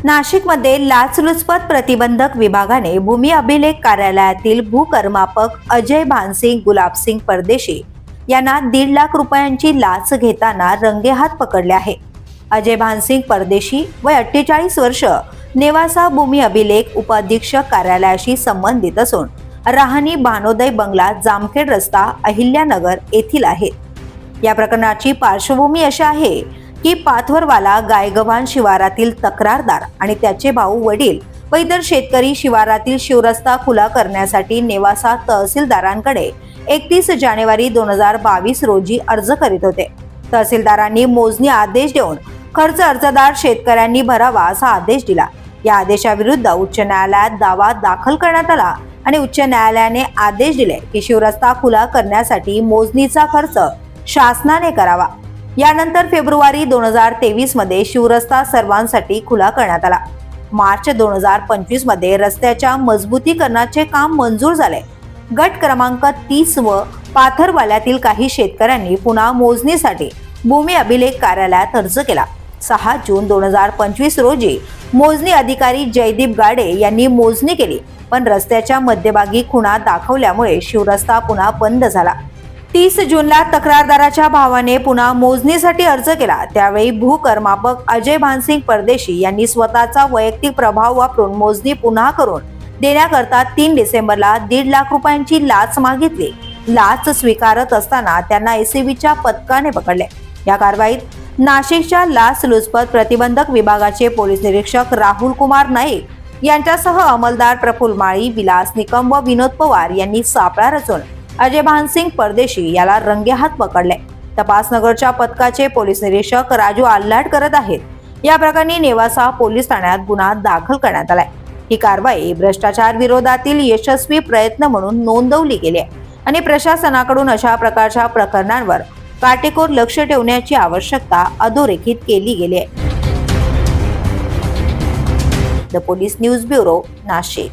नाशिकमध्ये लाचलुचपत प्रतिबंधक विभागाने भूमी अभिलेख कार्यालयातील भूकर्मापक अजय भानसिंग गुलाबसिंग परदेशी यांना 1.5 लाख रुपयांची लाच घेताना रंगेहात पकडले आहे। अजय भानसिंग परदेशी वय 48 वर्ष, नेवासा भूमी अभिलेख उपअधीक्षक कार्यालयाशी संबंधित असून राहणी भानोदय बंगला, जामखेड रस्ता, अहिल्यानगर येथील आहेत। या प्रकरणाची पार्श्वभूमी अशी आहे की पाथवरवाला गायगव्हाण शिवारातील तक्रारदार आणि त्याचे भाऊ, वडील व इतर शेतकरी शिवारातील शिवरस्ता खुला करण्यासाठी नेवासा तहसीलदारांकडे 31 जानेवारी 2022 रोजी अर्ज करीत होते। तहसीलदारांनी मोजणी आदेश देऊन खर्च अर्जदार शेतकऱ्यांनी भरावा असा आदेश दिला। या आदेशाविरुद्ध उच्च न्यायालयात दावा दाखल करण्यात आला आणि उच्च न्यायालयाने आदेश दिले की शिवरस्ता खुला करण्यासाठी मोजणीचा खर्च शासनाने करावा। यानंतर फेब्रुवारी 2023 मध्ये शिवरस्ता सर्वांसाठी खुला करण्यात आला। मार्च 2025 मध्ये रस्त्याच्या मजबूतीकरणाचे काम मंजूर झाले। गट क्रमांक 30 व पाथरवाल्यातील काही शेतकऱ्यांनी पुन्हा मोजणीसाठी भूमी अभिलेख कार्यालयात अर्ज केला। 6 जून 2025 रोजी मोजणी अधिकारी जयदीप गाडे यांनी मोजणी केली, पण रस्त्याच्या मध्यभागी खुणा दाखवल्यामुळे शिवरस्ता पुन्हा बंद झाला। 30 जूनला तक्रारदाराच्या भावाने पुन्हा मोजणीसाठी अर्ज केला। त्यावेळी भूकर्मापक अजय भानसिंग परदेशी यांनी स्वतःचा वैयक्तिक प्रभाव वापरून मोजणी पुन्हा करून देण्याकरता 3 डिसेंबरला 1.5 लाख रुपयांची लाच मागितली। लाच स्वीकारत असताना त्यांना एसीबीच्या पथकाने पकडले। या कारवाईत नाशिकच्या लाचलुचपत प्रतिबंधक विभागाचे पोलीस निरीक्षक राहुल कुमार नाईक यांच्यासह अंमलदार प्रफुल्ल माळी, विलास निकम व विनोद पवार यांनी सापळा रचून अजय भानसिंग परदेशी याला रंगेहात पकडले। तपास नगरच्या पथकाचे पोलीस निरीक्षक राजू आल्हाट करत आहेत। या प्रकरणी नेवासा पोलीस ठाण्यात गुन्हा दाखल करण्यात आलाय। ही कारवाई भ्रष्टाचार विरोधातील यशस्वी प्रयत्न म्हणून नोंदवली गेली आहे आणि प्रशासनाकडून अशा प्रकारच्या प्रकरणांवर काटेकोर लक्ष ठेवण्याची आवश्यकता अधोरेखित केली गेली आहे। The police news bureau, Nashik.